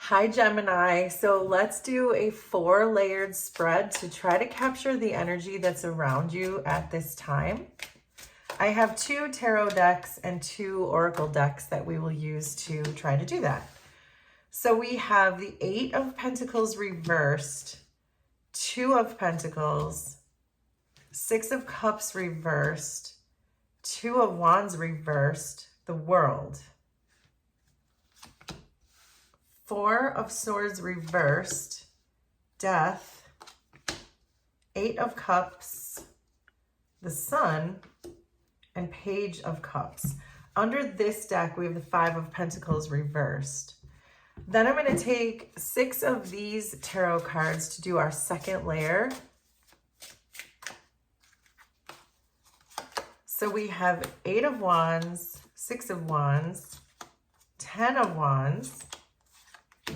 Hi Gemini, so let's do a 4-layered spread to try to capture the energy that's around you at this time. I have 2 tarot decks and 2 oracle decks that we will use to try to do that. So we have the 8 of Pentacles reversed, 2 of Pentacles, 6 of Cups reversed, 2 of Wands reversed, the World. 4 of Swords reversed, Death, 8 of Cups, the Sun, and Page of Cups. Under this deck, we have the 5 of Pentacles reversed. Then I'm going to take 6 of these tarot cards to do our second layer. So we have 8 of Wands, 6 of Wands, 10 of Wands,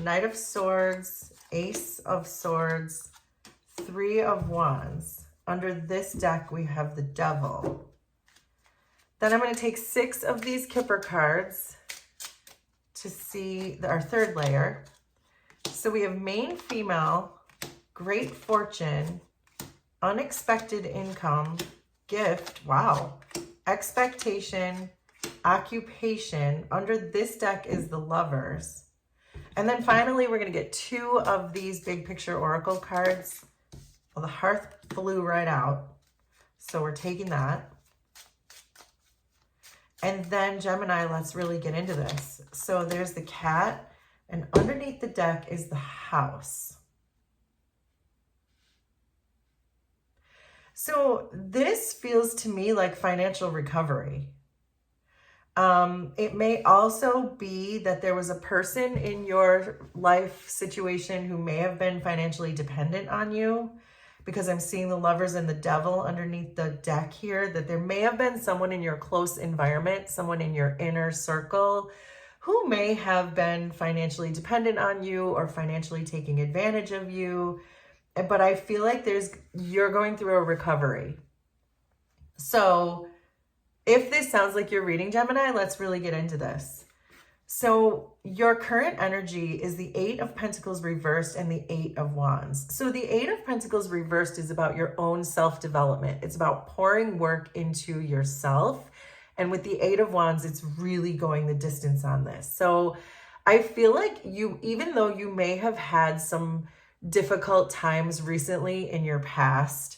Knight of Swords, Ace of Swords, 3 of Wands. Under this deck, we have the Devil. Then I'm going to take 6 of these Kipper cards to see our third layer. So we have Main Female, Great Fortune, Unexpected Income, Gift, wow, Expectation, Occupation. Under this deck is the Lovers. And then finally, we're going to get 2 of these big picture oracle cards. Well, the Hearth flew right out, so we're taking that. And then Gemini, let's really get into this. So there's the cat, and underneath the deck is the house. So this feels to me like financial recovery. It may also be that there was a person in your life situation who may have been financially dependent on you, because I'm seeing the Lovers and the Devil underneath the deck here, that there may have been someone in your close environment, someone in your inner circle who may have been financially dependent on you or financially taking advantage of you. But I feel like you're going through a recovery. So if this sounds like you're reading Gemini, let's really get into this. So your current energy is the 8 of Pentacles reversed and the 8 of Wands. So the 8 of Pentacles reversed is about your own self-development. It's about pouring work into yourself. And with the 8 of Wands, it's really going the distance on this. So I feel like even though you may have had some difficult times recently in your past,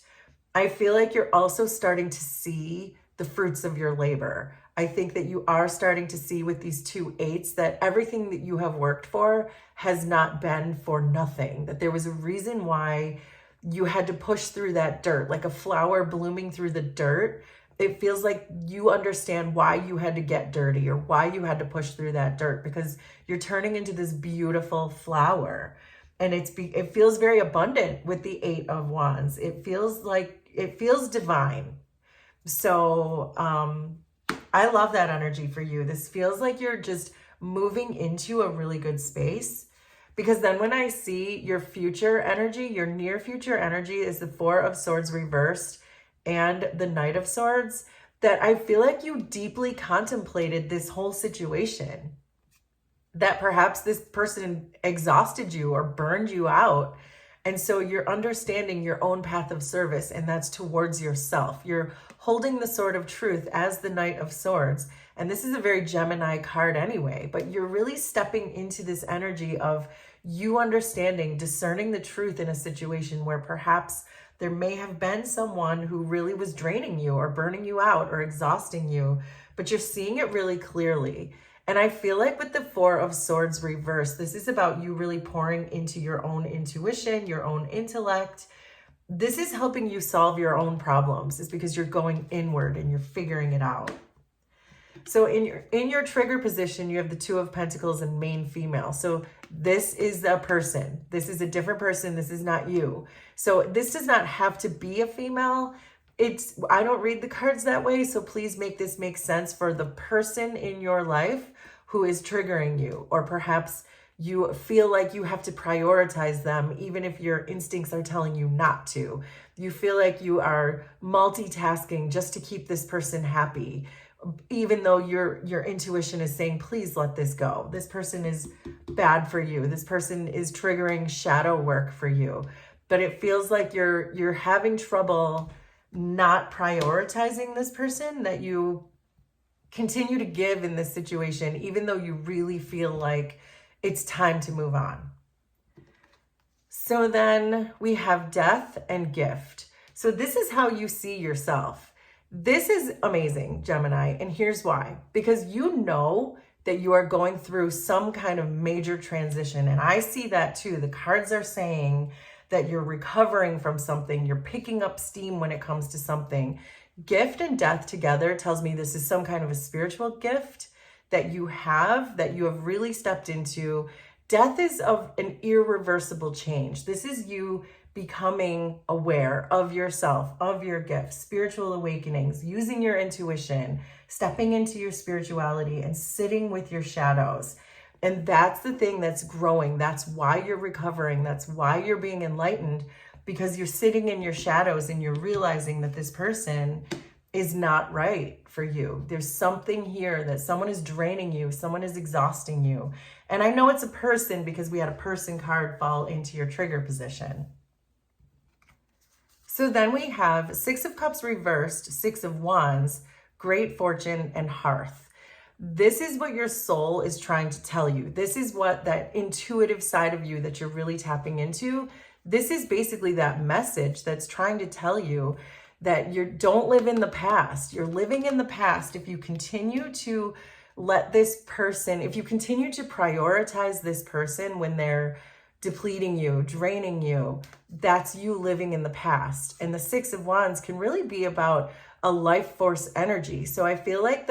I feel like you're also starting to see the fruits of your labor. I think that you are starting to see with these 2 8s that everything that you have worked for has not been for nothing, that there was a reason why you had to push through that dirt, like a flower blooming through the dirt. It feels like you understand why you had to get dirty or why you had to push through that dirt, because you're turning into this beautiful flower. And it feels very abundant with the 8 of Wands. It feels divine. So I love that energy for you. This feels like you're just moving into a really good space, because then when I see your future energy, your near future energy is the 4 of Swords reversed and the Knight of Swords, that I feel like you deeply contemplated this whole situation, that perhaps this person exhausted you or burned you out. And so you're understanding your own path of service, and that's towards yourself. You're holding the sword of truth as the Knight of Swords. And this is a very Gemini card anyway, but you're really stepping into this energy of you understanding, discerning the truth in a situation where perhaps there may have been someone who really was draining you or burning you out or exhausting you, but you're seeing it really clearly. And I feel like with the 4 of Swords reversed, this is about you really pouring into your own intuition, your own intellect. This is helping you solve your own problems. It's because you're going inward and you're figuring it out. So in your trigger position, you have the 2 of Pentacles and Main Female. So this is a person. This is a different person. This is not you. So this does not have to be a female. I don't read the cards that way, so please make this make sense for the person in your life who is triggering you, or perhaps you feel like you have to prioritize them even if your instincts are telling you not to. You feel like you are multitasking just to keep this person happy, even though your intuition is saying, please let this go. This person is bad for you. This person is triggering shadow work for you. But it feels like you're having trouble not prioritizing this person, that you continue to give in this situation, even though you really feel like it's time to move on. So then we have death and gift. So this is how you see yourself. This is amazing, Gemini, and here's why. Because you know that you are going through some kind of major transition, and I see that too. The cards are saying that you're recovering from something, you're picking up steam when it comes to something. Gift and death together tells me this is some kind of a spiritual gift that you have really stepped into. Death is of an irreversible change. This is you becoming aware of yourself, of your gifts, spiritual awakenings, using your intuition, stepping into your spirituality and sitting with your shadows. And that's the thing that's growing. That's why you're recovering. That's why you're being enlightened, because you're sitting in your shadows and you're realizing that this person is not right for you. There's something here that someone is draining you, someone is exhausting you. And I know it's a person because we had a person card fall into your trigger position. So then we have Six of Cups reversed, Six of Wands, Great Fortune, and Hearth. This is what your soul is trying to tell you. This is what that intuitive side of you that you're really tapping into. This is basically that message that's trying to tell you that you don't live in the past. You're living in the past if you continue to let this person, if you continue to prioritize this person when they're depleting you, draining you, that's you living in the past. And the Six of Wands can really be about a life force energy. So I feel like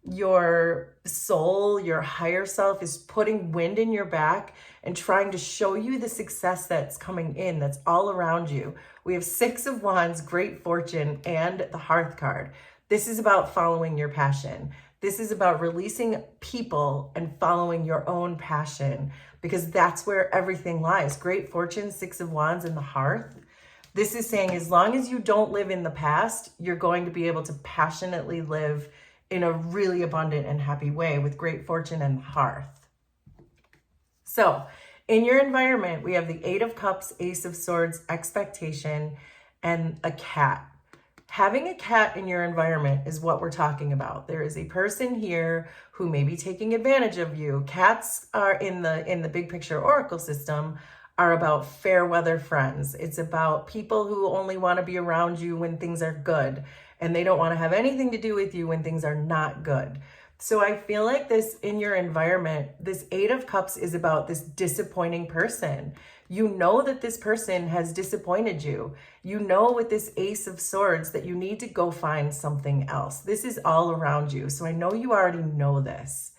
your soul, your higher self is putting wind in your back and trying to show you the success that's coming in, that's all around you. We have Six of Wands, Great Fortune, and the Hearth card. This is about following your passion. This is about releasing people and following your own passion, because that's where everything lies. Great Fortune, Six of Wands, and the Hearth. This is saying as long as you don't live in the past, you're going to be able to passionately live in a really abundant and happy way with Great Fortune and the Hearth. So in your environment, we have the Eight of Cups, Ace of Swords, expectation, and a cat. Having a cat in your environment is what we're talking about. There is a person here who may be taking advantage of you. Cats are in the big picture oracle system are about fair weather friends. It's about people who only want to be around you when things are good, and they don't want to have anything to do with you when things are not good. So I feel like this in your environment, this Eight of Cups is about this disappointing person. You know that this person has disappointed you. You know with this Ace of Swords that you need to go find something else. This is all around you. So I know you already know this,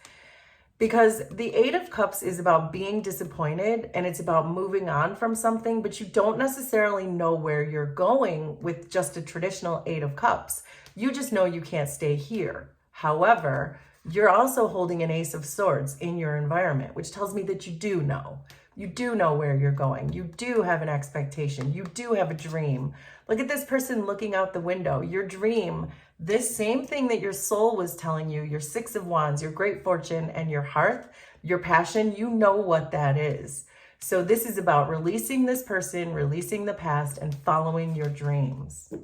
because the Eight of Cups is about being disappointed and it's about moving on from something, but you don't necessarily know where you're going with just a traditional Eight of Cups. You just know you can't stay here. However, you're also holding an Ace of Swords in your environment, which tells me that you do know. You do know where you're going. You do have an expectation. You do have a dream. Look at this person looking out the window. Your dream, this same thing that your soul was telling you, your Six of Wands, your Great Fortune, and your Hearth, your passion, you know what that is. So this is about releasing this person, releasing the past, and following your dreams.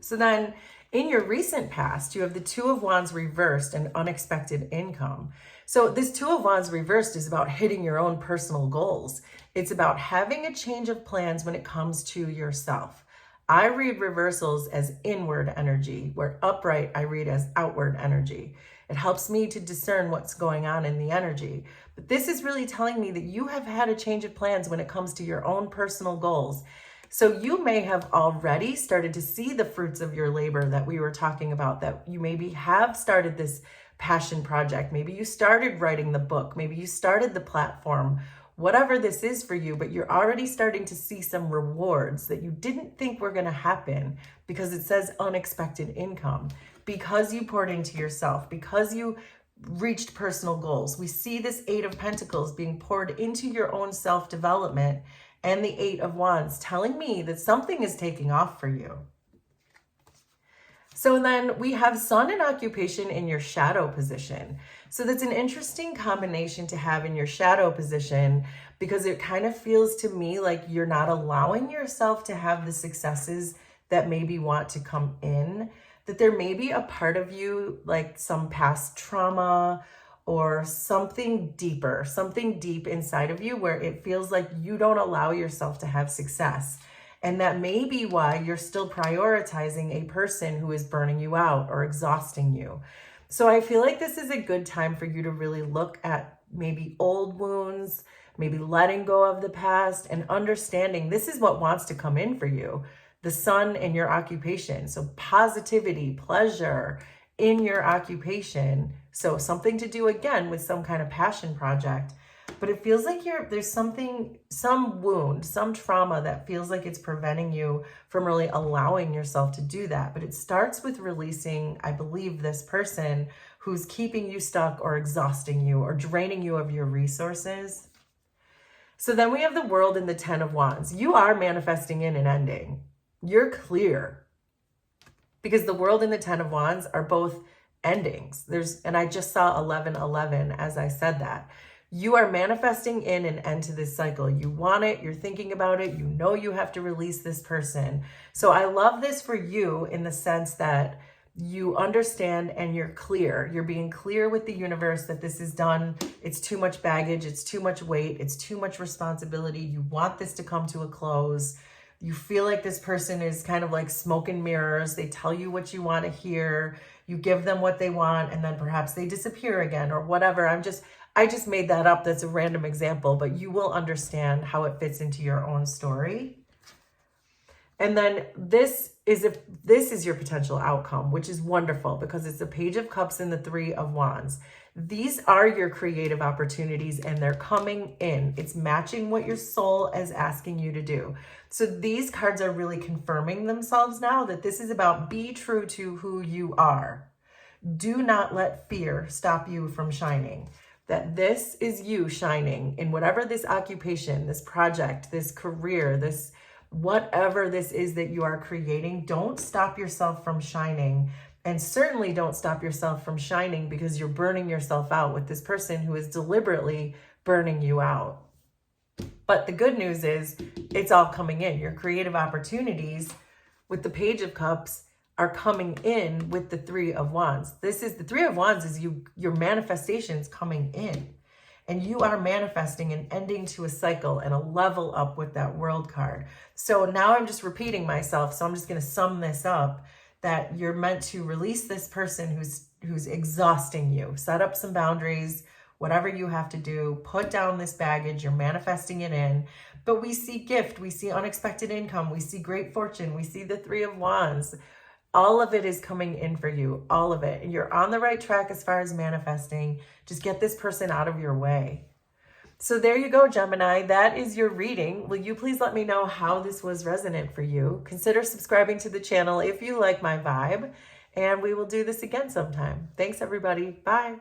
So then in your recent past, you have the Two of Wands reversed and unexpected income. So this Two of Wands reversed is about hitting your own personal goals. It's about having a change of plans when it comes to yourself. I read reversals as inward energy, where upright I read as outward energy. It helps me to discern what's going on in the energy. But this is really telling me that you have had a change of plans when it comes to your own personal goals. So you may have already started to see the fruits of your labor that we were talking about, that you maybe have started this passion project. Maybe you started writing the book. Maybe you started the platform, whatever this is for you, but you're already starting to see some rewards that you didn't think were going to happen, because it says unexpected income, because you poured into yourself, because you reached personal goals. We see this Eight of Pentacles being poured into your own self-development, and the Eight of Wands telling me that something is taking off for you. So then we have Sun and occupation in your shadow position. So that's an interesting combination to have in your shadow position, because it kind of feels to me like you're not allowing yourself to have the successes that maybe want to come in, that there may be a part of you, like some past trauma or something deeper, something deep inside of you where it feels like you don't allow yourself to have success. And that may be why you're still prioritizing a person who is burning you out or exhausting you. So I feel like this is a good time for you to really look at maybe old wounds, maybe letting go of the past and understanding this is what wants to come in for you. The Sun in your occupation. So positivity, pleasure in your occupation. So something to do again with some kind of passion project. But it feels like there's something, some wound, some trauma that feels like it's preventing you from really allowing yourself to do that. But it starts with releasing, I believe, this person who's keeping you stuck or exhausting you or draining you of your resources. So then we have the World and the Ten of Wands. You are manifesting in an ending. You're clear. Because the World and the Ten of Wands are both endings. And I just saw 11:11 as I said that. You are manifesting in an end to this cycle. You want it, you're thinking about it, you know you have to release this person. So I love this for you in the sense that you understand and you're clear. You're being clear with the universe that this is done. It's too much baggage, it's too much weight, it's too much responsibility. You want this to come to a close. You feel like this person is kind of like smoke and mirrors. They tell you what you want to hear. You give them what they want, and then perhaps they disappear again or whatever. I just made that up. That's a random example, but you will understand how it fits into your own story. And then this is your potential outcome, which is wonderful because it's the Page of Cups and the Three of Wands. These are your creative opportunities and they're coming in. It's matching what your soul is asking you to do. So these cards are really confirming themselves now that this is about be true to who you are. Do not let fear stop you from shining. That this is you shining in whatever this occupation, this project, this career, this whatever this is that you are creating. Don't stop yourself from shining. And certainly don't stop yourself from shining because you're burning yourself out with this person who is deliberately burning you out. But the good news is it's all coming in. Your creative opportunities with the Page of Cups are coming in with the Three of Wands. This is the Three of Wands is your manifestations coming in. And you are manifesting an ending to a cycle and a level up with that World card. So now I'm just repeating myself. So I'm just going to sum this up, that you're meant to release this person who's exhausting you. Set up some boundaries, whatever you have to do. Put down this baggage. You're manifesting it in. But we see gift. We see unexpected income. We see great fortune. We see the Three of Wands. All of it is coming in for you, all of it. And you're on the right track as far as manifesting. Just get this person out of your way. So there you go, Gemini. That is your reading. Will you please let me know how this was resonant for you? Consider subscribing to the channel if you like my vibe. And we will do this again sometime. Thanks, everybody. Bye.